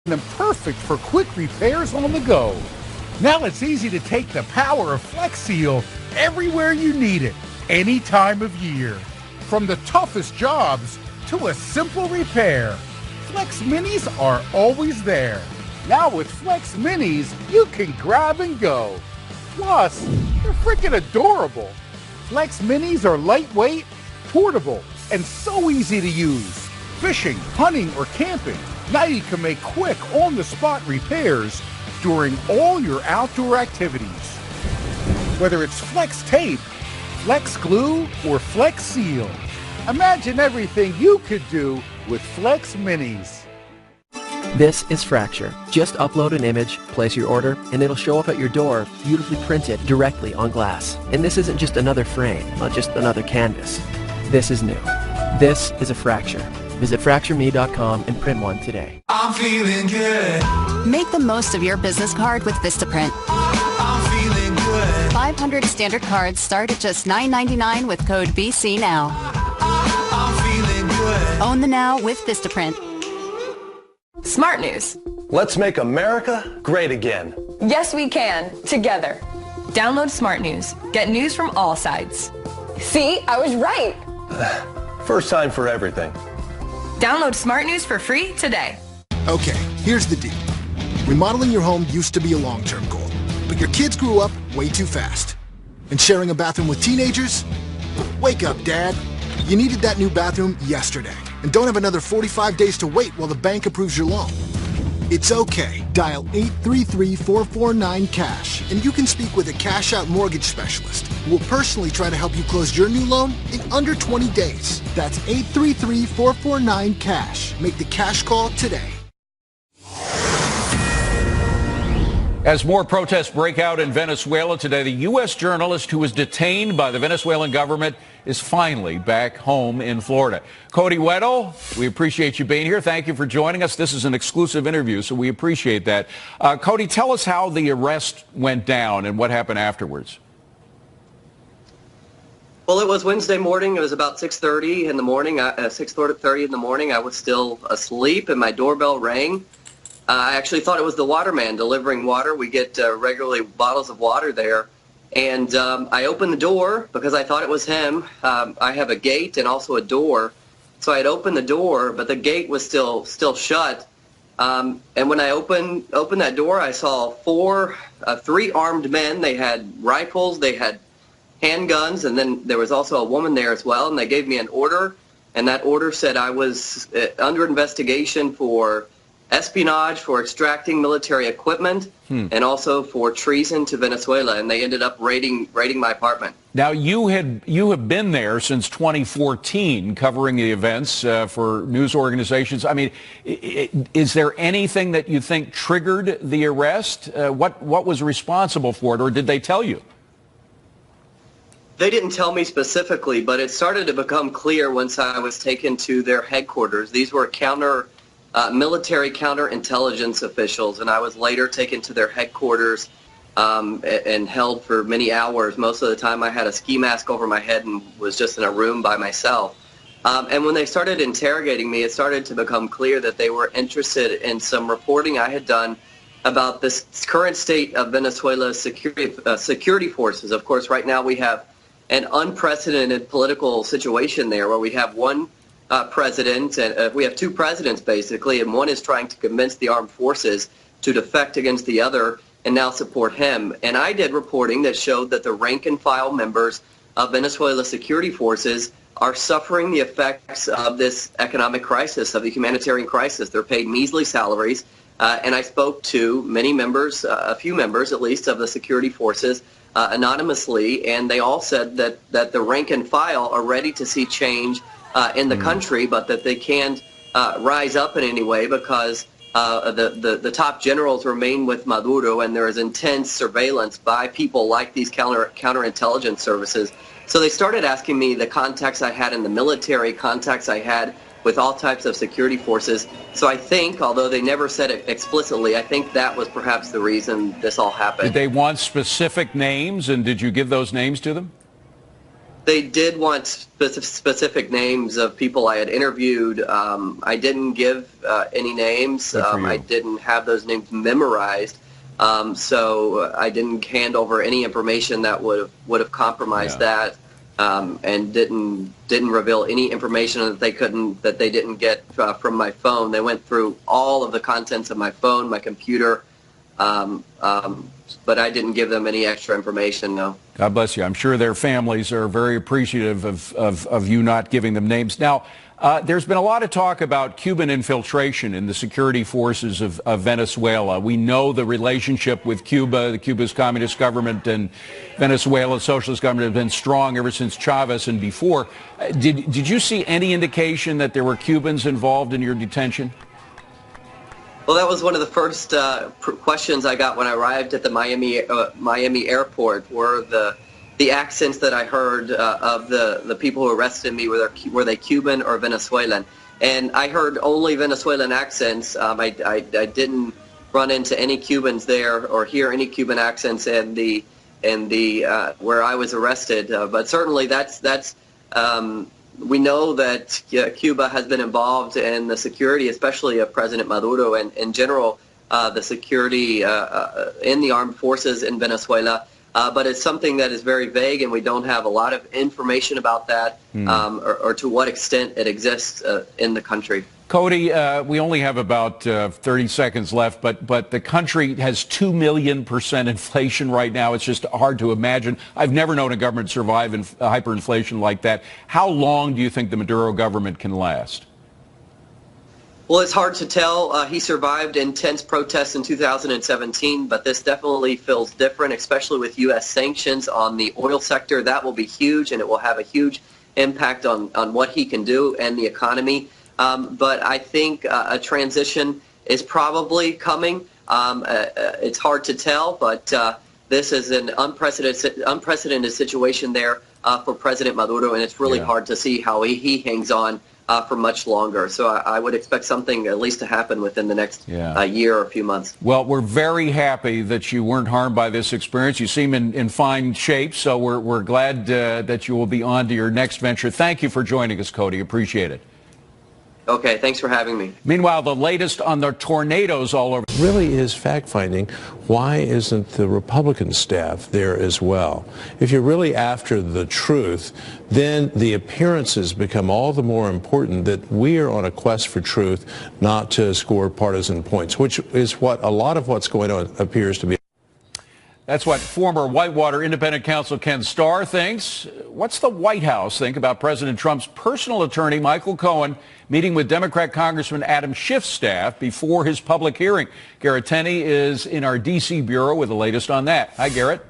them perfect for quick repairs on the go. Now it's easy to take the power of Flex Seal everywhere you need it, any time of year. From the toughest jobs to a simple repair, Flex Minis are always there. Now with Flex Minis, you can grab and go. Plus, they're freaking adorable. Flex Minis are lightweight, portable, and so easy to use. Fishing, hunting, or camping, now you can make quick, on-the-spot repairs during all your outdoor activities. Whether it's Flex Tape, Flex Glue, or Flex Seal, imagine everything you could do with Flex Minis. This is Fracture. Just upload an image, place your order, and it'll show up at your door, beautifully printed directly on glass. And this isn't just another frame, not just another canvas. This is new. This is a Fracture. Visit FractureMe.com and print one today. I'm feeling good. Make the most of your business card with Vistaprint. I'm feeling good. 500 standard cards start at just $9.99 with code BCNOW. I'm feeling good. Own the now with Vistaprint. Smart News. Let's make America great again. Yes, we can. Together. Download Smart News. Get news from all sides. See, I was right. First time for everything. Download Smart News for free today. Okay, here's the deal. Remodeling your home used to be a long-term goal, but your kids grew up way too fast. And sharing a bathroom with teenagers? Wake up, Dad. You needed that new bathroom yesterday, and don't have another 45 days to wait while the bank approves your loan. It's okay. Dial 833-449-CASH, and you can speak with a cash-out mortgage specialist who will personally try to help you close your new loan in under 20 days. That's 833-449-CASH. Make the cash call today. As more protests break out in Venezuela today, the U.S. journalist who was detained by the Venezuelan government is finally back home in Florida. Cody Weddle, we appreciate you being here. Thank you for joining us. This is an exclusive interview, so we appreciate that. Cody, tell us how the arrest went down and what happened afterwards. Well, it was Wednesday morning. It was about 6:30 in the morning. 6:30 in the morning. I was still asleep, and my doorbell rang. I actually thought it was the waterman delivering water. We get regularly bottles of water there. And I opened the door because I thought it was him. I have a gate and also a door. So I had opened the door, but the gate was still shut. And when I opened that door, I saw three armed men. They had rifles, they had handguns, and then there was also a woman there as well. And they gave me an order, and that order said I was under investigation for espionage, for extracting military equipment, and also for treason to Venezuela, and they ended up raiding my apartment. Now, you have been there since 2014 covering the events for news organizations. I mean, is there anything that you think triggered the arrest? What was responsible for it, or did they tell you? They didn't tell me specifically, but it started to become clear once I was taken to their headquarters. These were military counterintelligence officials, and I was later taken to their headquarters and held for many hours. Most of the time I had a ski mask over my head and was just in a room by myself. And when they started interrogating me, it started to become clear that they were interested in some reporting I had done about this current state of Venezuela's security forces. Of course, right now we have an unprecedented political situation there where we have one president, and we have two presidents basically, and one is trying to convince the armed forces to defect against the other and now support him. And I did reporting that showed that the rank and file members of Venezuela's security forces are suffering the effects of this economic crisis, of the humanitarian crisis. They're paid measly salaries, and I spoke to many members, a few members at least, of the security forces anonymously, and they all said that the rank and file are ready to see change in the country, but that they can't rise up in any way because the top generals remain with Maduro, and there is intense surveillance by people like these counterintelligence services. So they started asking me the contacts I had in the military, contacts I had with all types of security forces. So I think, although they never said it explicitly, I think that was perhaps the reason this all happened. Did they want specific names, and did you give those names to them? They did want specific names of people I had interviewed. I didn't give any names. I didn't have those names memorized. So I didn't hand over any information that would have compromised that, and didn't reveal any information that they didn't get from my phone. They went through all of the contents of my phone, my computer, but I didn't give them any extra information. No. God bless you. I'm sure their families are very appreciative of you not giving them names. Now, there's been a lot of talk about Cuban infiltration in the security forces of Venezuela. We know the relationship with Cuba's communist government and Venezuela's socialist government have been strong ever since Chavez and before. Did you see any indication that there were Cubans involved in your detention? Well, that was one of the first questions I got when I arrived at the Miami airport. Were the accents that I heard of the people who arrested me, were they Cuban or Venezuelan? And I heard only Venezuelan accents. I didn't run into any Cubans there or hear any Cuban accents in the where I was arrested. But certainly that's. We know that Cuba has been involved in the security, especially of President Maduro, and in general, the security in the armed forces in Venezuela. But it's something that is very vague, and we don't have a lot of information about that, or to what extent it exists in the country. Cody, we only have about 30 seconds left, but the country has 2 million% inflation right now. It's just hard to imagine. I've never known a government survive in hyperinflation like that. How long do you think the Maduro government can last? Well, it's hard to tell. He survived intense protests in 2017, but this definitely feels different, especially with U.S. sanctions on the oil sector. That will be huge, and it will have a huge impact on what he can do and the economy. But I think a transition is probably coming. It's hard to tell, but this is an unprecedented situation there for President Maduro, and it's really hard to see how he hangs on for much longer. So I would expect something at least to happen within the next year or a few months. Well, we're very happy that you weren't harmed by this experience. You seem in fine shape, so we're glad that you will be on to your next venture. Thank you for joining us, Cody. Appreciate it. Okay, thanks for having me. Meanwhile, the latest on the tornadoes all over. Really is fact-finding. Why isn't the Republican staff there as well? If you're really after the truth, then the appearances become all the more important, that we are on a quest for truth, not to score partisan points, which is what a lot of what's going on appears to be. That's what former Whitewater Independent Counsel Ken Starr thinks. What's the White House think about President Trump's personal attorney, Michael Cohen, meeting with Democrat Congressman Adam Schiff's staff before his public hearing? Garrett Tenney is in our D.C. bureau with the latest on that. Hi, Garrett.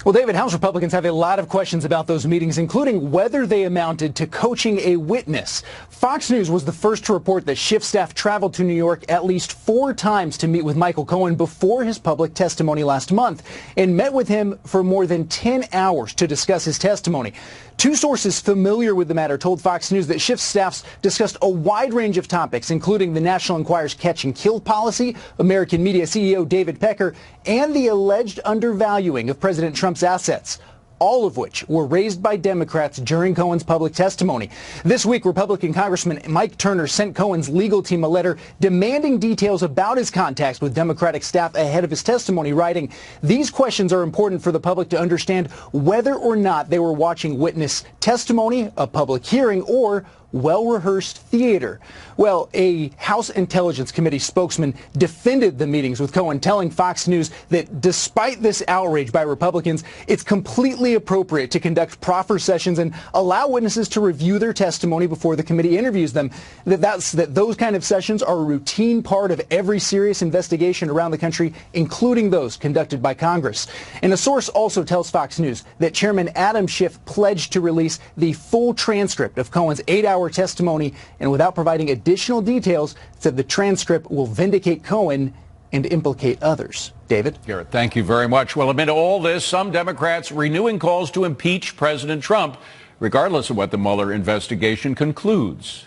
Well, David, House Republicans have a lot of questions about those meetings, including whether they amounted to coaching a witness. Fox News was the first to report that Schiff's staff traveled to New York at least 4 times to meet with Michael Cohen before his public testimony last month, and met with him for more than 10 hours to discuss his testimony. 2 sources familiar with the matter told Fox News that Schiff's staffs discussed a wide range of topics, including the National Enquirer's catch and kill policy, American Media CEO David Pecker, and the alleged undervaluing of President Trump's assets, all of which were raised by Democrats during Cohen's public testimony. This week, Republican Congressman Mike Turner sent Cohen's legal team a letter demanding details about his contacts with Democratic staff ahead of his testimony, writing, "These questions are important for the public to understand whether or not they were watching witness testimony, a public hearing, or well-rehearsed theater." Well, a House Intelligence Committee spokesman defended the meetings with Cohen, telling Fox News that despite this outrage by Republicans, it's completely appropriate to conduct proffer sessions and allow witnesses to review their testimony before the committee interviews them. That those kind of sessions are a routine part of every serious investigation around the country, including those conducted by Congress. And a source also tells Fox News that Chairman Adam Schiff pledged to release the full transcript of Cohen's 8-hour testimony, and without providing additional details, said the transcript will vindicate Cohen and implicate others. David? Garrett, thank you very much. Well, amid all this, some Democrats renewing calls to impeach President Trump, regardless of what the Mueller investigation concludes.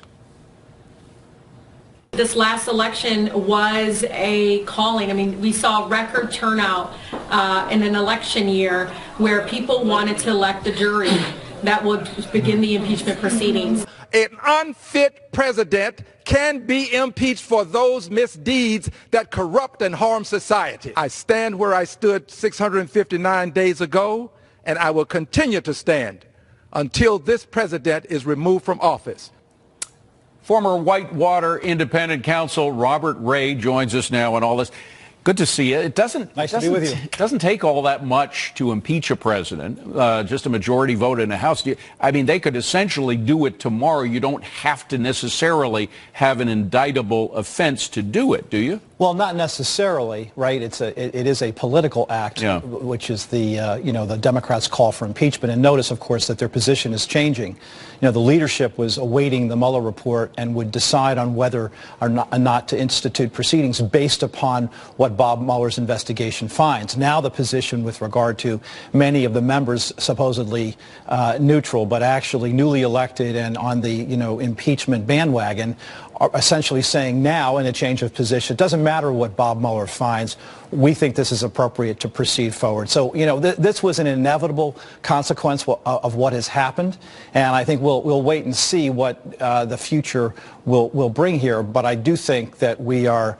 This last election was a calling. I mean, we saw record turnout in an election year where people wanted to elect a jury that will begin the impeachment proceedings. An unfit president can be impeached for those misdeeds that corrupt and harm society. I stand where I stood 659 days ago, and I will continue to stand until this president is removed from office. Former Whitewater Independent Counsel Robert Ray joins us now on all this. Good to see you. It doesn't take all that much to impeach a president, just a majority vote in the House. I mean, they could essentially do it tomorrow. You don't have to necessarily have an indictable offense to do it, do you? Well, not necessarily, right? It is a political act, which is the Democrats' call for impeachment. And notice, of course, that their position is changing. The leadership was awaiting the Mueller report and would decide on whether or not to institute proceedings based upon what Bob Mueller's investigation finds. Now the position with regard to many of the members supposedly neutral, but actually newly elected and on the impeachment bandwagon, are essentially saying now in a change of position, it doesn't matter what Bob Mueller finds, we think this is appropriate to proceed forward. So, this was an inevitable consequence of what has happened, and I think we'll wait and see what the future will bring here. But I do think that we are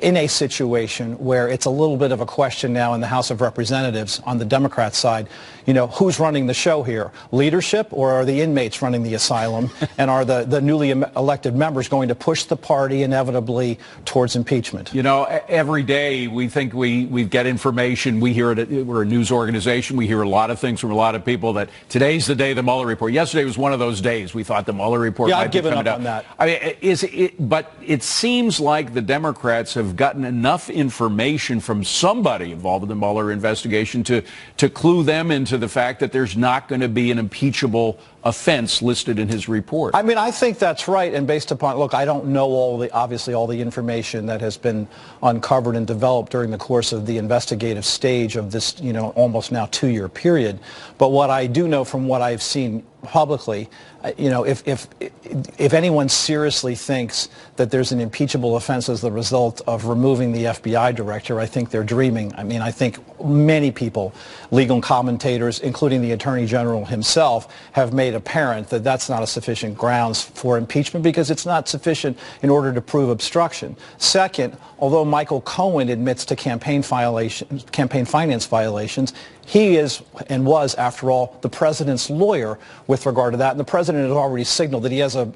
in a situation where it's a little bit of a question now in the House of Representatives on the Democrat side, who's running the show here? Leadership, or are the inmates running the asylum? And are the newly elected members going to push the party inevitably towards impeachment? Every day we think we get information. We hear it. We're a news organization. We hear a lot of things from a lot of people that today's the day of the Mueller report. Yesterday was one of those days we thought the Mueller report might be coming down. Yeah, I've given up on that. But it seems like the Democrats have gotten enough information from somebody involved in the Mueller investigation to clue them into the fact that there's not going to be an impeachable offense listed in his report. I mean, I think that's right. And based upon, look, I don't know obviously all the information that has been uncovered and developed during the course of the investigative stage of this, almost now 2-year period. But what I do know from what I've seen publicly, if anyone seriously thinks that there's an impeachable offense as the result of removing the FBI director, I think they're dreaming. I mean, I think many people, legal commentators, including the Attorney General himself, have made apparent that that's not a sufficient grounds for impeachment because it's not sufficient in order to prove obstruction. Second, although Michael Cohen admits to campaign finance violations, he is and was, after all, the president's lawyer with regard to that. And the president has already signaled that he has a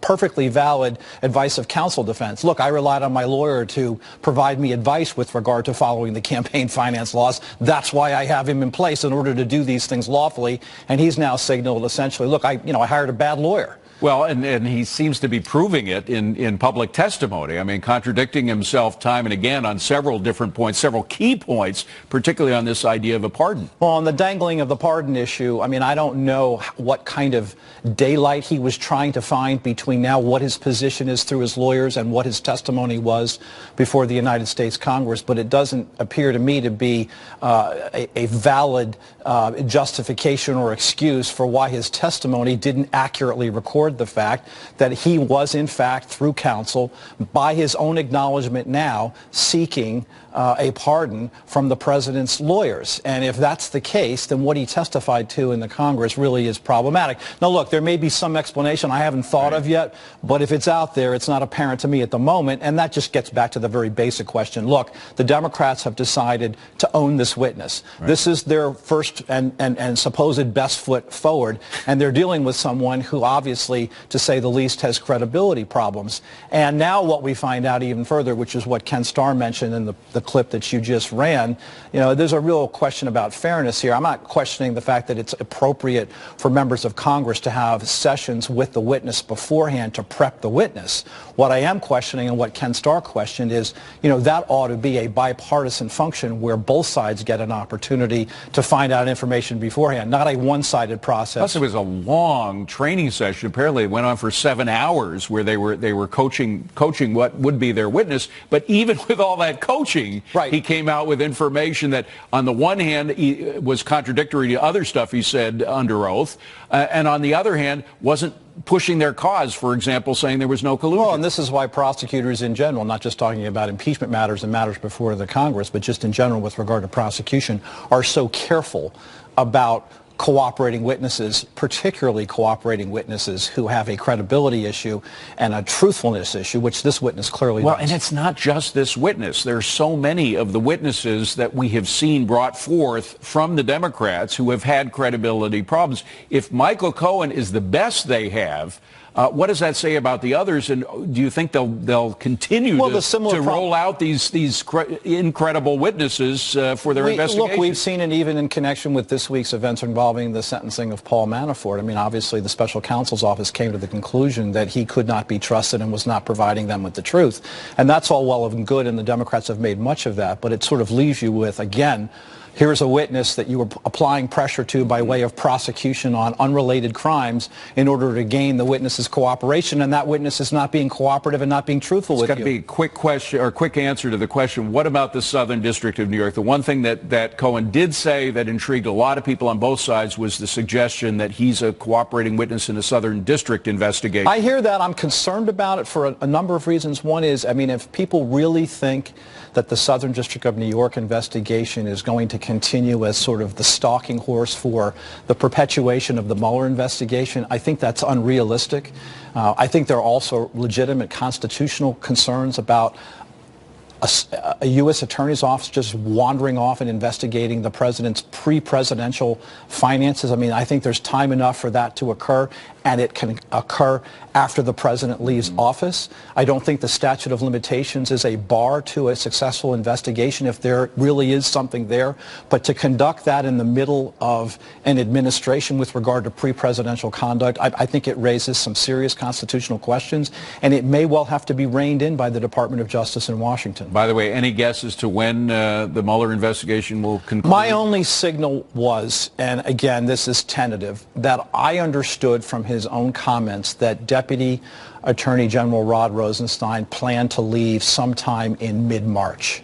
perfectly valid advice of counsel defense. Look, I relied on my lawyer to provide me advice with regard to following the campaign finance laws. That's why I have him in place in order to do these things lawfully. And he's now signaled essentially, look, I hired a bad lawyer. Well, and he seems to be proving it in public testimony. I mean, contradicting himself time and again on several different points, several key points, particularly on this idea of a pardon. Well, on the dangling of the pardon issue, I mean, I don't know what kind of daylight he was trying to find between now what his position is through his lawyers and what his testimony was before the United States Congress, but it doesn't appear to me to be a valid justification or excuse for why his testimony didn't accurately record the fact that he was, in fact, through counsel, by his own acknowledgement now, seeking a pardon from the president's lawyers. And if that's the case, then what he testified to in the Congress really is problematic. Now, look, there may be some explanation I haven't thought of yet, but if it's out there, it's not apparent to me at the moment. And that just gets back to the very basic question. Look, the Democrats have decided to own this witness. Right. This is their first and supposed best foot forward. And they're dealing with someone who obviously, to say the least, has credibility problems. And now what we find out even further, which is what Ken Starr mentioned in the clip that you just ran, there's a real question about fairness here. I'm not questioning the fact that it's appropriate for members of Congress to have sessions with the witness beforehand to prep the witness. What I am questioning, and what Ken Starr questioned, is, that ought to be a bipartisan function where both sides get an opportunity to find out information beforehand, not a one-sided process. Plus, it was a long training session. Apparently, it went on for 7 hours where they were coaching what would be their witness. But even with all that coaching, right, he came out with information that, on the one hand, was contradictory to other stuff he said under oath, and on the other hand, wasn't pushing their cause, for example, saying there was no collusion. Well, and this is why prosecutors in general, not just talking about impeachment matters and matters before the Congress, but just in general with regard to prosecution, are so careful about cooperating witnesses, particularly cooperating witnesses who have a credibility issue and a truthfulness issue, which this witness clearly Well, does. and it's not just this witness. There's so many of the witnesses that we have seen brought forth from the Democrats who have had credibility problems. If Michael Cohen is the best they have, what does that say about the others? And do you think they'll continue to roll out these incredible witnesses for their investigation? Look, we've seen it even in connection with this week's events involving the sentencing of Paul Manafort. I mean, obviously, the special counsel's office came to the conclusion that he could not be trusted and was not providing them with the truth. And that's all well and good, and the Democrats have made much of that. But it sort of leaves you with, again, here's a witness that you were applying pressure to by way of prosecution on unrelated crimes in order to gain the witness's cooperation, and that witness is not being cooperative and not being truthful with you. It's got to be a quick question or quick answer to the question, what about the Southern District of New York? The one thing that Cohen did say that intrigued a lot of people on both sides was the suggestion that he's a cooperating witness in the Southern District investigation. I hear that. I'm concerned about it for a number of reasons. One is, I mean, if people really think that the Southern District of New York investigation is going to continue as sort of the stalking horse for the perpetuation of the Mueller investigation, I think that's unrealistic. I think there are also legitimate constitutional concerns about a U.S. Attorney's Office just wandering off and investigating the president's pre-presidential finances. I mean, I think there's time enough for that to occur, and it can occur after the president leaves office. I don't think the statute of limitations is a bar to a successful investigation if there really is something there. But to conduct that in the middle of an administration with regard to pre-presidential conduct, I think it raises some serious constitutional questions, and it may well have to be reined in by the Department of Justice in Washington. By the way, any guess as to when the Mueller investigation will conclude? My only signal was, and again, this is tentative, that I understood from his own comments that Deputy Attorney General Rod Rosenstein planned to leave sometime in mid-March,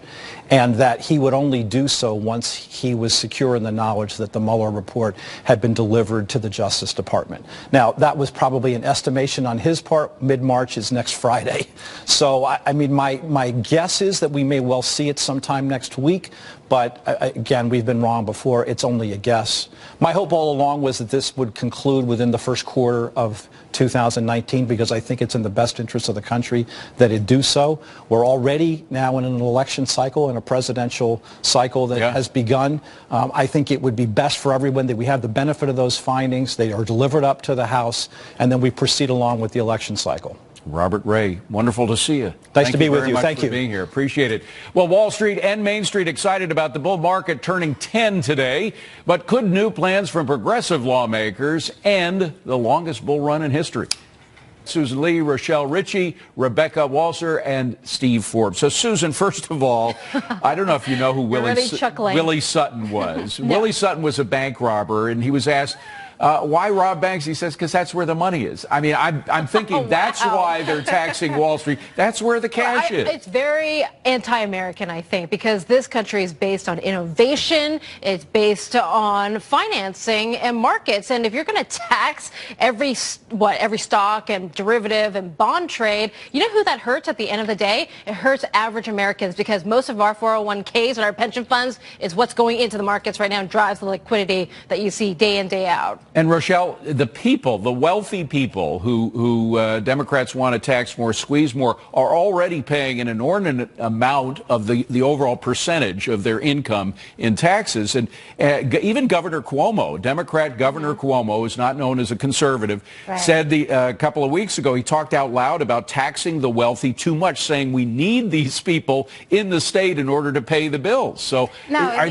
and that he would only do so once he was secure in the knowledge that the Mueller report had been delivered to the Justice Department. Now, that was probably an estimation on his part. Mid-March is next Friday. So, I mean, my guess is that we may well see it sometime next week, but again, we've been wrong before. It's only a guess. My hope all along was that this would conclude within the first quarter of 2019, because I think it's in the best interest of the country that it do so. We're already now in an election cycle, in a presidential cycle that has begun. I think it would be best for everyone that we have the benefit of those findings. They are delivered up to the House, and then we proceed along with the election cycle. Robert Ray, wonderful to see you. Nice to be with you. Thank you for being here. Appreciate it. Well, Wall Street and Main Street excited about the bull market turning 10 today, but could new plans from progressive lawmakers end the longest bull run in history? Susan Lee, Rochelle Ritchie, Rebecca Walser, and Steve Forbes. So, Susan, first of all, I don't know if you know who Willie Sutton was. No. Willie Sutton was a bank robber, and he was asked, why rob banks? He says, because that's where the money is. I mean, I'm thinking that's why they're taxing Wall Street. That's where the cash is. It's very anti-American, I think, because this country is based on innovation. It's based on financing and markets. And if you're going to tax every stock and derivative and bond trade, you know who that hurts at the end of the day? It hurts average Americans, because most of our 401ks and our pension funds is what's going into the markets right now and drives the liquidity that you see day in, day out. And Rochelle, the people, the wealthy people who Democrats want to tax more, squeeze more, are already paying an inordinate amount of the overall percentage of their income in taxes. And even Governor Cuomo, Democrat Governor Cuomo, is not known as a conservative, said a couple of weeks ago, he talked out loud about taxing the wealthy too much, saying we need these people in the state in order to pay the bills. So are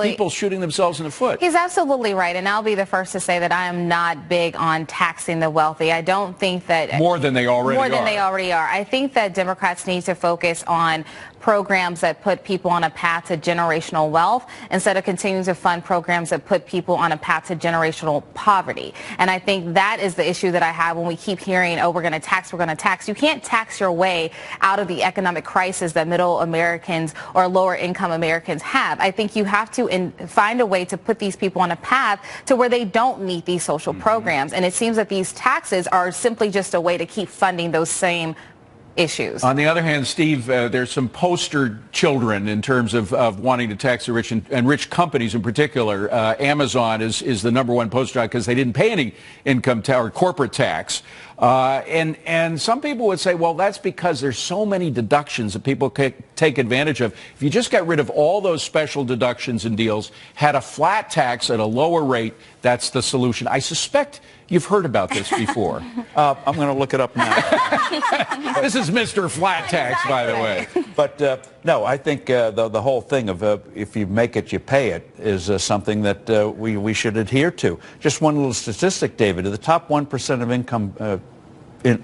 people shooting themselves in the foot? He's absolutely right. And I'll be the first to say that I am not big on taxing the wealthy. I don't think that more than they already are. I think that Democrats need to focus on programs that put people on a path to generational wealth instead of continuing to fund programs that put people on a path to generational poverty. And I think that is the issue that I have when we keep hearing, oh, we're going to tax. You can't tax your way out of the economic crisis that middle Americans or lower income Americans have. I think you have to find a way to put these people on a path to where they don't need these social programs. And it seems that these taxes are simply just a way to keep funding those same issues. On the other hand, Steve, there's some poster children in terms of wanting to tax the rich and rich companies in particular. Amazon is the number one poster child because they didn't pay any income tax or corporate tax. And some people would say, well, that's because there's so many deductions that people take advantage of. If you just got rid of all those special deductions and deals, had a flat tax at a lower rate, that's the solution. I suspect you've heard about this before. I'm going to look it up now. This is Mr. Flat Tax, by the way. But no, I think the whole thing of if you make it, you pay it is something that we should adhere to. Just one little statistic, David. The top 1% of income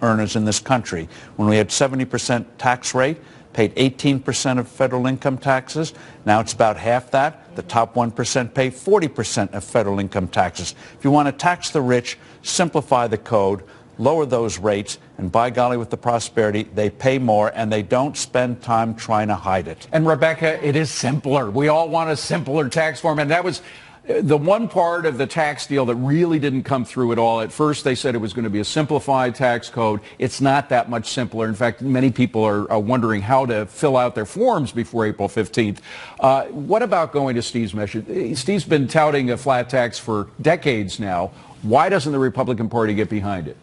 earners in this country, when we had 70% tax rate, paid 18% of federal income taxes. Now it's about half that. The top 1% pay 40% of federal income taxes. If you want to tax the rich, simplify the code, lower those rates, and by golly, with the prosperity, they pay more, and they don't spend time trying to hide it. And Rebecca, it is simpler. We all want a simpler tax form, and that was the one part of the tax deal that really didn't come through at all. At first, they said it was going to be a simplified tax code. It's not that much simpler. In fact, many people are wondering how to fill out their forms before April 15th. What about going to Steve's measure? Steve's been touting a flat tax for decades now. Why doesn't the Republican Party get behind it?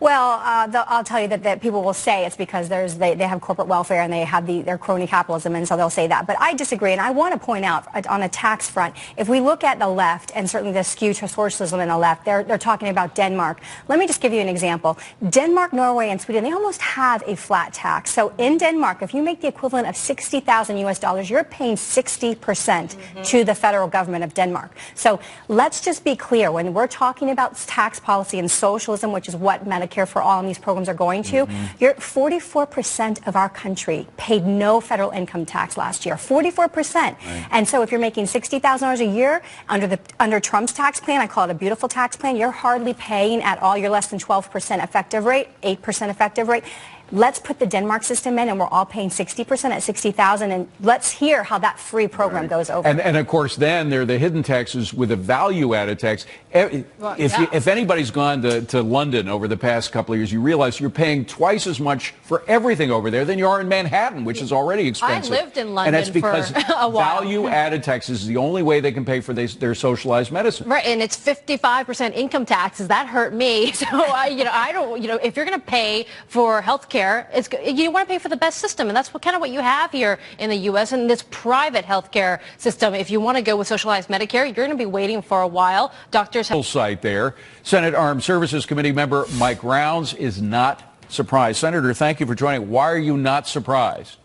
Well, I'll tell you that people will say it's because they have corporate welfare and they have their crony capitalism, and so they'll say that. But I disagree, and I want to point out on the tax front, if we look at the left, and certainly the skew to socialism in the left, they're talking about Denmark. Let me just give you an example. Denmark, Norway, and Sweden, they almost have a flat tax. So in Denmark, if you make the equivalent of $60,000 US, you're paying 60% to the federal government of Denmark. So let's just be clear, when we're talking about tax policy and socialism, which is what Medicare for All and these programs are going to, 44% of our country paid no federal income tax last year. 44%. Right. And so if you're making $60,000 a year under Trump's tax plan, I call it a beautiful tax plan, you're hardly paying at all. You're less than 12% effective rate, 8% effective rate. Let's put the Denmark system in, and we're all paying 60% at $60,000, and let's hear how that free program goes over. And of course, then there are the hidden taxes with a value-added tax. If anybody's gone to London over the past couple of years, you realize you're paying twice as much for everything over there than you are in Manhattan, which is already expensive. I lived in London and that's because for a while. Value-added taxes is the only way they can pay for their socialized medicine. Right, and it's 55% income taxes. That hurt me. So I don't. If you're going to pay for health care, you want to pay for the best system, and that's kind of what you have here in the U.S. and this private health care system. If you want to go with socialized Medicare, you're going to be waiting for a while. Doctors have site there. Senate Armed Services Committee member Mike Rounds is not surprised. Senator, thank you for joining. Why are you not surprised?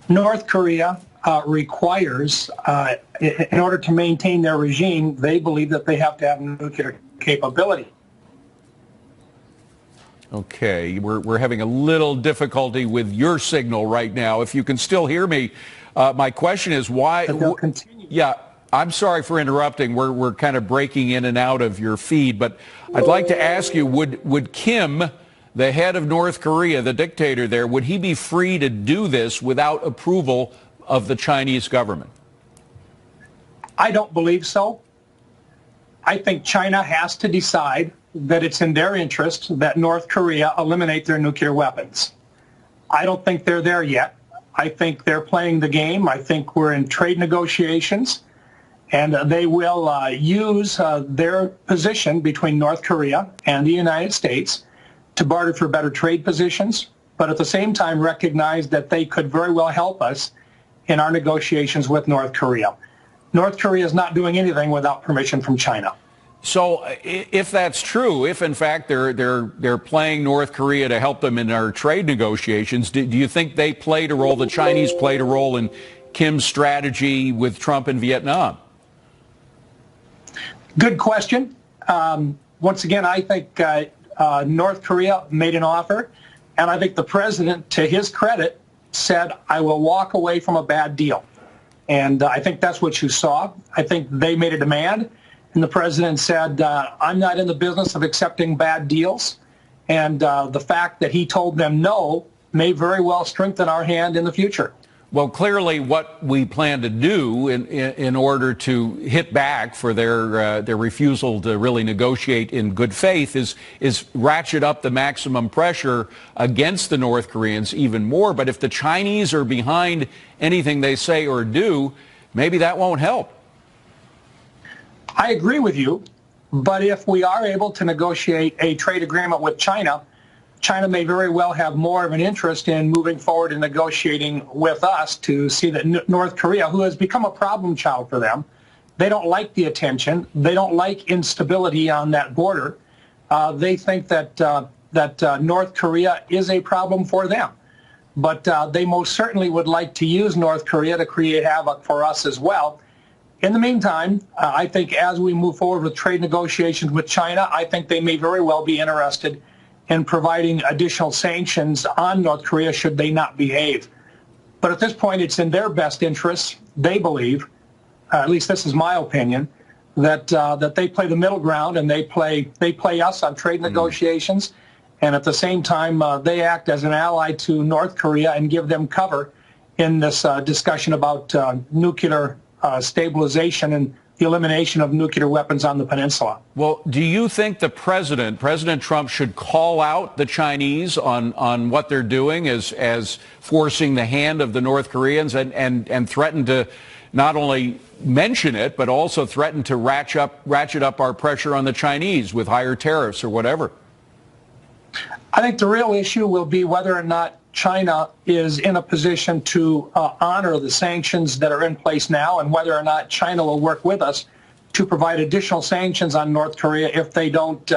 North Korea requires, in order to maintain their regime, they believe that they have to have nuclear capability. Okay, we're having a little difficulty with your signal right now. If you can still hear me, my question is why? Yeah, I'm sorry for interrupting. We're kind of breaking in and out of your feed, but I'd like to ask you: Would Kim, the head of North Korea, the dictator there, would he be free to do this without approval of the Chinese government? I don't believe so. I think China has to decide that it's in their interest that North Korea eliminate their nuclear weapons. I don't think they're there yet. I think they're playing the game. I think we're in trade negotiations, and they will use their position between North Korea and the United States to barter for better trade positions, but at the same time recognize that they could very well help us in our negotiations with North Korea. North Korea is not doing anything without permission from China. So if that's true, if in fact they're playing North Korea to help them in our trade negotiations, do you think they played a role, the Chinese played a role in Kim's strategy with Trump in Vietnam? Good question. Once again, I think North Korea made an offer, and I think the president, to his credit, said, I will walk away from a bad deal. And I think that's what you saw. I think they made a demand. And the president said, I'm not in the business of accepting bad deals. And the fact that he told them no may very well strengthen our hand in the future. Well, clearly what we plan to do in order to hit back for their refusal to really negotiate in good faith is ratchet up the maximum pressure against the North Koreans even more. But if the Chinese are behind anything they say or do, maybe that won't help. I agree with you, but if we are able to negotiate a trade agreement with China, China may very well have more of an interest in moving forward and negotiating with us to see that North Korea, who has become a problem child for them, they don't like the attention. They don't like instability on that border. They think that North Korea is a problem for them. But they most certainly would like to use North Korea to create havoc for us as well. In the meantime, I think as we move forward with trade negotiations with China, I think they may very well be interested in providing additional sanctions on North Korea should they not behave. But at this point, it's in their best interests, they believe, at least this is my opinion, that they play the middle ground and they play us on trade negotiations, and at the same time, they act as an ally to North Korea and give them cover in this discussion about nuclear stabilization and the elimination of nuclear weapons on the peninsula. Well, do you think President Trump, should call out the Chinese on what they're doing as forcing the hand of the North Koreans and threaten to not only mention it, but also threaten to ratchet up our pressure on the Chinese with higher tariffs or whatever? I think the real issue will be whether or not China is in a position to honor the sanctions that are in place now, and whether or not China will work with us to provide additional sanctions on North Korea if they don't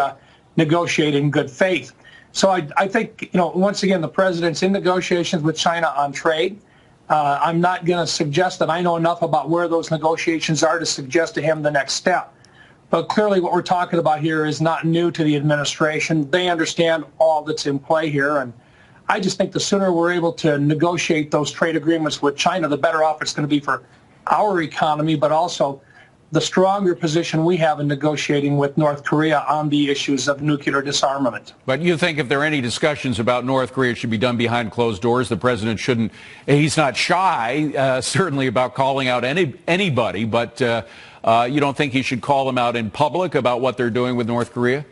negotiate in good faith. So I think, once again, the president's in negotiations with China on trade. I'm not going to suggest that I know enough about where those negotiations are to suggest to him the next step. But clearly what we're talking about here is not new to the administration. They understand all that's in play here, and I just think the sooner we're able to negotiate those trade agreements with China, the better off it's going to be for our economy, but also the stronger position we have in negotiating with North Korea on the issues of nuclear disarmament. But you think if there are any discussions about North Korea, it should be done behind closed doors? The president shouldn't, he's not shy, certainly, about calling out anybody, but you don't think he should call them out in public about what they're doing with North Korea?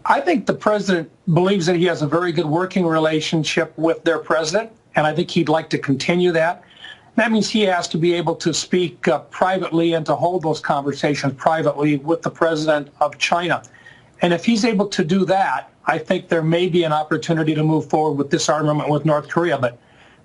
I think the president believes that he has a very good working relationship with their president, and I think he'd like to continue that. That means he has to be able to speak privately and to hold those conversations privately with the president of China. And if he's able to do that, I think there may be an opportunity to move forward with disarmament with North Korea. But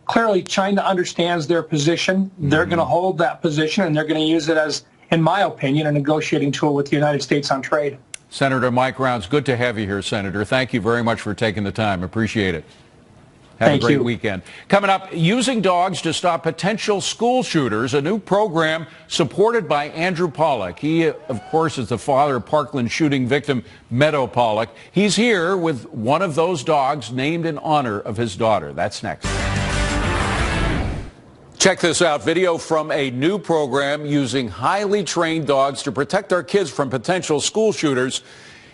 clearly, China understands their position. They're going to hold that position, and they're going to use it as, in my opinion, a negotiating tool with the United States on trade. Senator Mike Rounds, good to have you here, Senator. Thank you very much for taking the time. Appreciate it. Have a great weekend. Coming up, using dogs to stop potential school shooters, a new program supported by Andrew Pollack. He, of course, is the father of Parkland shooting victim Meadow Pollack. He's here with one of those dogs named in honor of his daughter. That's next. Check this out, video from a new program using highly trained dogs to protect our kids from potential school shooters.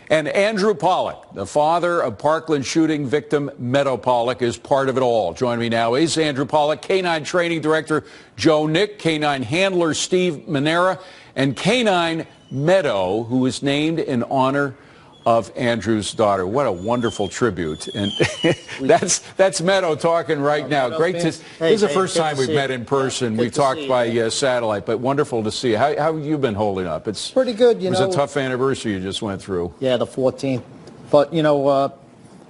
And Andrew Pollack, the father of Parkland shooting victim Meadow Pollack, is part of it all. Joining me now is Andrew Pollack, Canine Training Director Joe Nick, Canine Handler Steve Manera, and Canine Meadow, who is named in honor of Andrew's daughter. What a wonderful tribute. And that's Meadow talking right now. Great to this is the first time we've met in person. We've talked by satellite, but wonderful to see you. How have you been holding up? It's pretty good, you know. It was a tough anniversary you just went through. Yeah, the 14th. But, you know,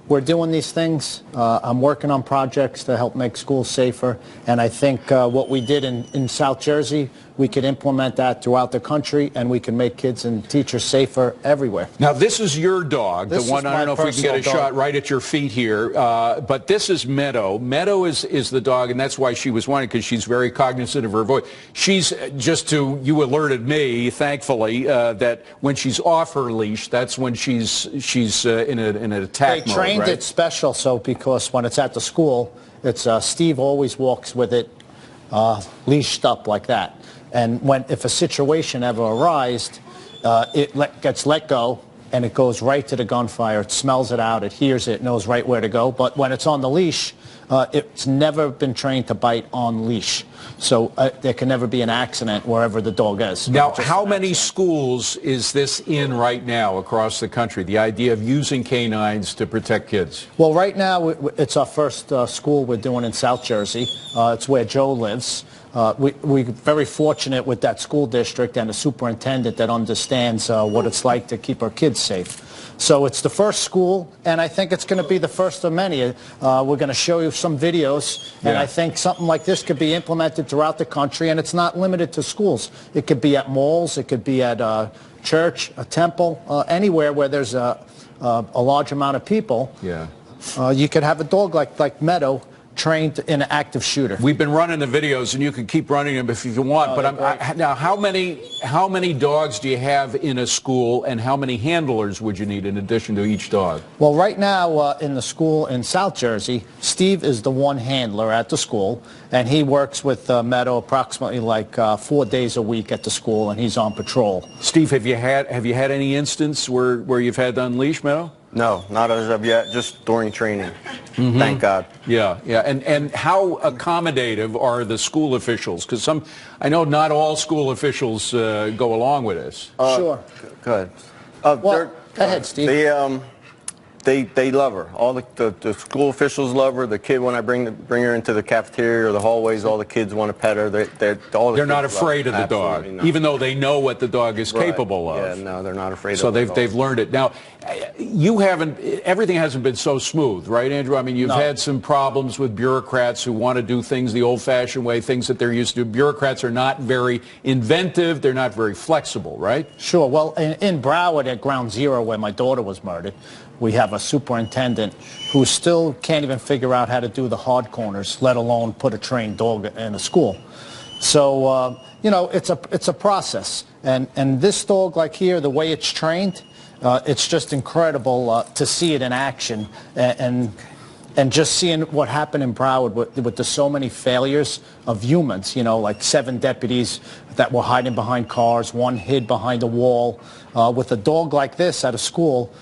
we're doing these things. I'm working on projects to help make schools safer. And I think what we did in South Jersey, we could implement that throughout the country, and we can make kids and teachers safer everywhere. Now, this is your dog, the one, I don't know if we can get a shot right at your feet here, but this is Meadow. Meadow is the dog, and that's why she was wanted, because she's very cognizant of her voice. She's, you alerted me, thankfully, that when she's off her leash, that's when she's in an attack mode, They trained right? it special, so because when it's at the school, it's Steve always walks with it leashed up like that. And if a situation ever arises, it gets let go, and it goes right to the gunfire. It smells it out. It hears it, knows right where to go. But when it's on the leash, it's never been trained to bite on leash. So there can never be an accident wherever the dog is. Now, how many schools is this in right now across the country, the idea of using canines to protect kids? Well, right now, it's our first school we're doing in South Jersey. It's where Joe lives. We're very fortunate with that school district and a superintendent that understands what it's like to keep our kids safe. So it's the first school, and I think it's going to be the first of many. We're going to show you some videos, and I think something like this could be implemented throughout the country, and it's not limited to schools. It could be at malls, it could be at a church, a temple, anywhere where there's a large amount of people. Yeah. You could have a dog like Meadow trained in an active shooter. We've been running the videos, and you can keep running them if you want. But now, how many dogs do you have in a school, and how many handlers would you need in addition to each dog? Well, right now in the school in South Jersey, Steve is the one handler at the school, and he works with Meadow approximately like 4 days a week at the school, and he's on patrol. Steve, have you had any instance where you've had to unleash Meadow? No, not as of yet, just during training. Thank God. Yeah, yeah. And how accommodative are the school officials? Because I know not all school officials go along with this. Sure. Go ahead. Go ahead, Steve. They love her. All the school officials love her. The kid, when I bring her into the cafeteria or the hallways, all the kids want to pet her. They're not afraid of the dog, even though they know what the dog is capable of. Yeah, no, they're not afraid of it. So they've learned it. Now, everything hasn't been so smooth, right, Andrew? I mean, you've had some problems with bureaucrats who want to do things the old-fashioned way, things that they're used to. Bureaucrats are not very inventive. They're not very flexible, right? Sure. Well, in Broward at Ground Zero, where my daughter was murdered, we have a superintendent who still can't even figure out how to do the hard corners, let alone put a trained dog in a school. So, you know, it's a process. And this dog, like here, the way it's trained, it's just incredible to see it in action. And just seeing what happened in Broward with the so many failures of humans, you know, like 7 deputies that were hiding behind cars, 1 hid behind a wall. With a dog like this at a school,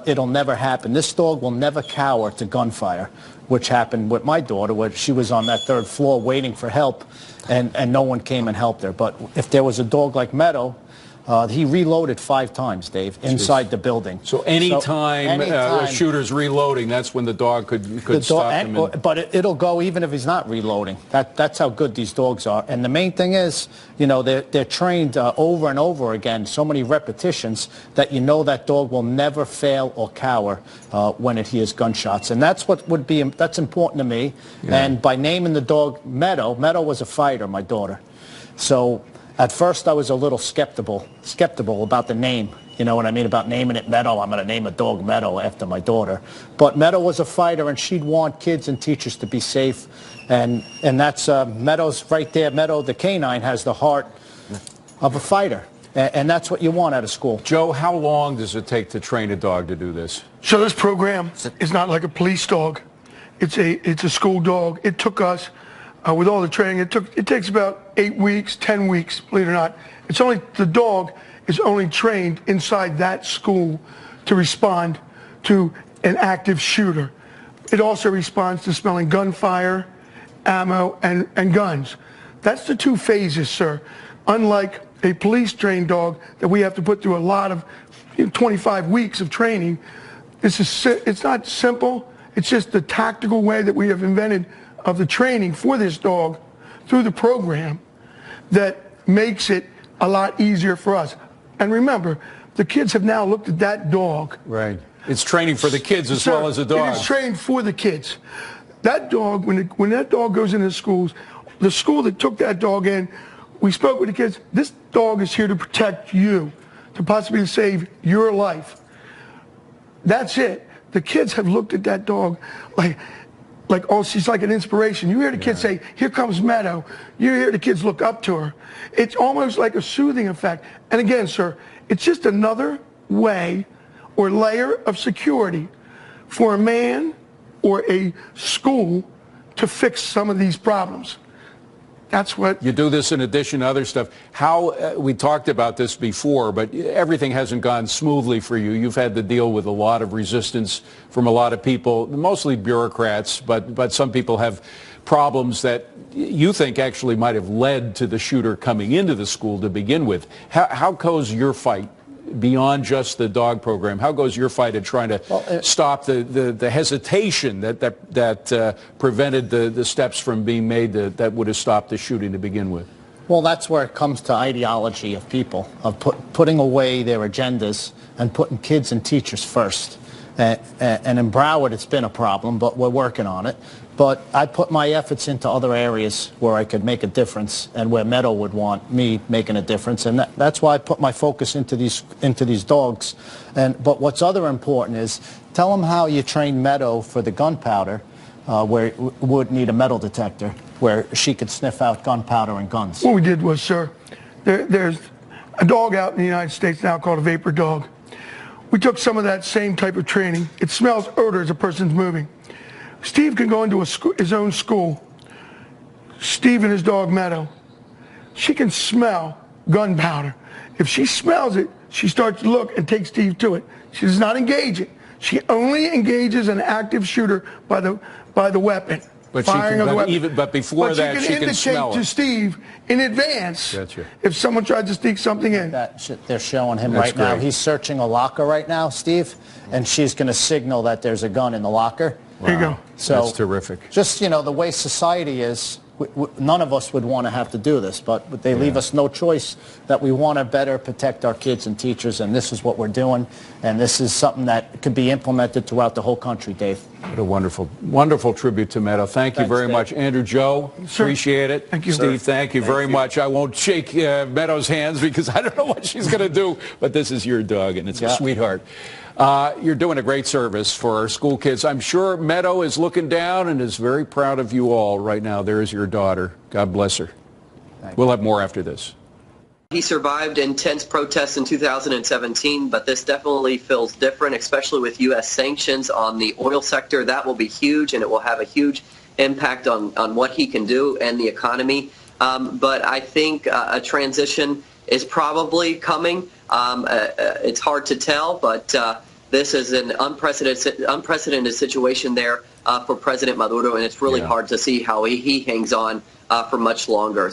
it'll never happen. This dog will never cower to gunfire, which happened with my daughter, where she was on that 3rd floor waiting for help, and no one came and helped her. But if there was a dog like Meadow, he reloaded 5 times, Dave, inside the building. So anytime a shooter's reloading, that's when the dog could stop him. But it'll go even if he's not reloading. That's how good these dogs are. And the main thing is, you know, they're trained over and over again, so many repetitions, that you know that dog will never fail or cower when it hears gunshots. And that's that's important to me. Yeah. And by naming the dog Meadow was a fighter, my daughter. So at first, I was a little skeptical about the name. You know what I mean, about naming it Meadow. I'm going to name a dog Meadow after my daughter. But Meadow was a fighter, and she'd want kids and teachers to be safe. And that's Meadow's right there. Meadow, the canine, has the heart of a fighter. And that's what you want out of school. Joe, how long does it take to train a dog to do this? So this program is not like a police dog. It's a school dog. It took us, with all the training, it takes about 8 weeks, 10 weeks, believe it or not. The dog is only trained inside that school to respond to an active shooter. It also responds to smelling gunfire, ammo, and guns. That's the 2 phases, sir. Unlike a police-trained dog that we have to put through a lot of 25 weeks of training, it's not simple. It's just the tactical way that we have invented of the training for this dog through the program that makes it a lot easier for us. And remember, the kids have now looked at that dog. Right. It's training for the kids as well as the dog. It is trained for the kids. That dog, when that dog goes into schools, the school that took that dog in, we spoke with the kids, this dog is here to protect you, to possibly save your life. That's it. The kids have looked at that dog like, oh, she's like an inspiration. You hear the kids say, here comes Meadow. You hear the kids look up to her. It's almost like a soothing effect. And again, sir, it's just another way or layer of security for a man or a school to fix some of these problems. That's what... You do this in addition to other stuff. How, we talked about this before, but everything hasn't gone smoothly for you. You've had to deal with a lot of resistance from a lot of people, mostly bureaucrats, but some people have problems that you think actually might have led to the shooter coming into the school to begin with. How goes your fight beyond just the dog program? How goes your fight at trying to stop the hesitation that prevented the steps from being made that would have stopped the shooting to begin with? Well, that's where it comes to ideology of people, of putting away their agendas and putting kids and teachers first. And in Broward, it's been a problem, but we're working on it. But I put my efforts into other areas where I could make a difference and where Meadow would want me making a difference. And that's why I put my focus into these dogs. But what's other important is tell them how you train Meadow for the gunpowder, where it would need a metal detector, where she could sniff out gunpowder and guns. What we did was, sir, there's a dog out in the United States now called a vapor dog. We took some of that same type of training. It smells odor as a person's moving. Steve can go into his own school. Steve and his dog Meadow. She can smell gunpowder. If she smells it, she starts to look and take Steve to it. She does not engage it. She only engages an active shooter by the weapon. But firing of the weapon. But before that, she can smell it. Indicate to Steve in advance if someone tried to sneak something in. They're showing him right now. He's searching a locker right now, Steve, and she's going to signal that there's a gun in the locker. There you go. So that's terrific. Just, you know, the way society is, none of us would want to have to do this, but they leave us no choice that we want to better protect our kids and teachers, and this is what we're doing, and this is something that could be implemented throughout the whole country, Dave. What a wonderful, wonderful tribute to Meadow. Thank you very much. Andrew, Joe, appreciate it. Thank you. Steve, thank you very much. I won't shake Meadow's hands because I don't know what she's going to do, but this is your dog, and it's a sweetheart. You're doing a great service for our school kids. I'm sure Meadow is looking down and is very proud of you all right now. There is your daughter. God bless her. We'll have more after this. He survived intense protests in 2017, but this definitely feels different, especially with U.S. sanctions on the oil sector. That will be huge, and it will have a huge impact on what he can do and the economy. But I think a transition is probably coming. It's hard to tell, but this is an unprecedented situation there for President Maduro, and it's really hard to see how he hangs on for much longer.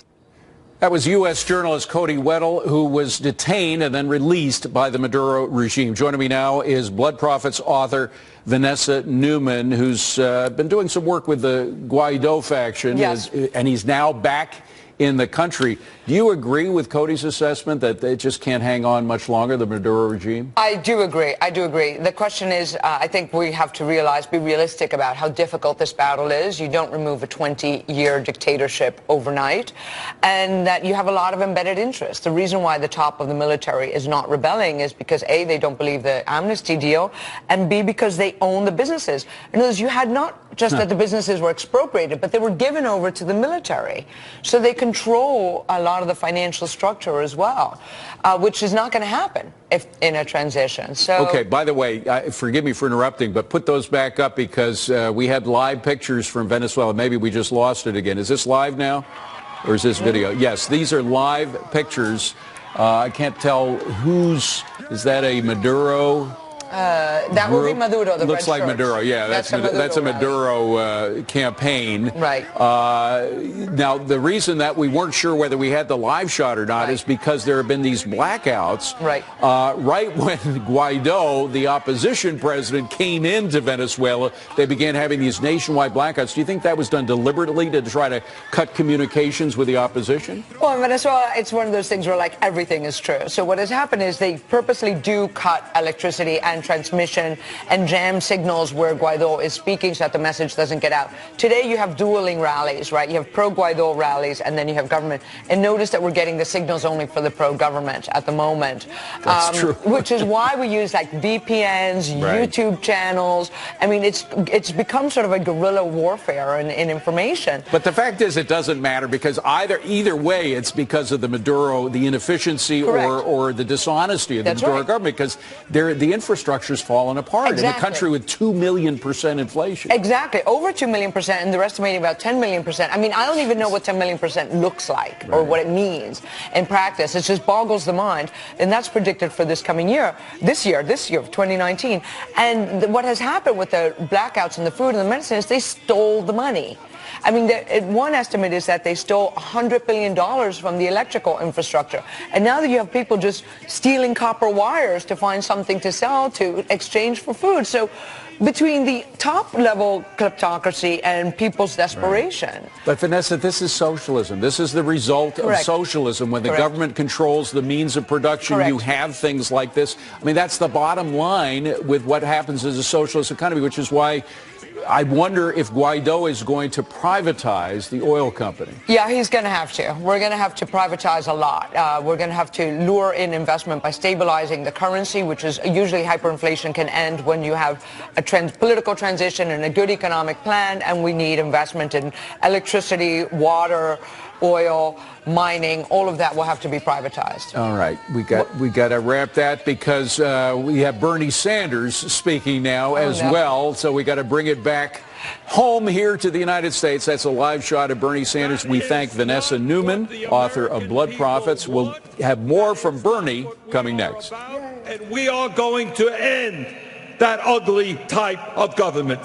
That was U.S. journalist Cody Weddle, who was detained and then released by the Maduro regime. Joining me now is Blood Prophets author Vanessa Newman, who's been doing some work with the Guaido faction, and he's now back in the country. Do you agree with Cody's assessment that they just can't hang on much longer, the Maduro regime? I do agree. I do agree. The question is, I think we have to realize, be realistic about how difficult this battle is. You don't remove a 20-year dictatorship overnight, and that you have a lot of embedded interests. The reason why the top of the military is not rebelling is because A, they don't believe the amnesty deal, and B, because they own the businesses. In other words, you had not just that the businesses were expropriated, but they were given over to the military. So they control a lot of the financial structure as well, which is not going to happen if in a transition. So okay, by the way, forgive me for interrupting, but put those back up because we had live pictures from Venezuela. Maybe we just lost it again. Is this live now? Or is this video? Yes, these are live pictures. I can't tell whose, is that a Maduro? That will be Maduro, the looks like Maduro, yeah. That's a Maduro campaign. Right. Now, the reason that we weren't sure whether we had the live shot or not is because there have been these blackouts. Right. Right when Guaido, the opposition president, came into Venezuela, they began having these nationwide blackouts. Do you think that was done deliberately to try to cut communications with the opposition? Well, in Venezuela, it's one of those things where, like, everything is true. So what has happened is they purposely do cut electricity and transmission and jam signals where Guaido is speaking so that the message doesn't get out. Today you have dueling rallies, right? You have pro-Guaido rallies and then you have government. And notice that we're getting the signals only for the pro-government at the moment. That's true. Which is why we use like VPNs, YouTube channels. I mean, it's become sort of a guerrilla warfare in information. But the fact is it doesn't matter because either way it's because of the Maduro, the inefficiency or the dishonesty of the Maduro government because the infrastructure infrastructure's fallen apart in a country with 2,000,000% inflation. Exactly, over 2 million percent, and they're estimating about 10 million percent. I mean, I don't even know what 10 million percent looks like or what it means in practice. It just boggles the mind, and that's predicted for this coming year, this year, 2019. And what has happened with the blackouts in the food and the medicine is they stole the money. I mean, one estimate is that they stole $100 billion from the electrical infrastructure. And now that you have people just stealing copper wires to find something to sell to exchange for food. So between the top-level kleptocracy and people's desperation. But Vanessa, this is socialism. This is the result of socialism. When the government controls the means of production, you have things like this. I mean, that's the bottom line with what happens as a socialist economy, which is why I wonder if Guaido is going to privatize the oil company. Yeah, he's going to have to. We're going to have to privatize a lot. We're going to have to lure in investment by stabilizing the currency, which is usually hyperinflation can end when you have a political transition and a good economic plan, and we need investment in electricity, water, oil, mining, all of that will have to be privatized. All right, we got to wrap that because we have Bernie Sanders speaking now as well, so we got to bring it back home here to the United States. That's a live shot of Bernie Sanders. We thank Vanessa Newman, author of Blood Profits. We'll have more from Bernie coming next. And we are going to end that ugly type of government.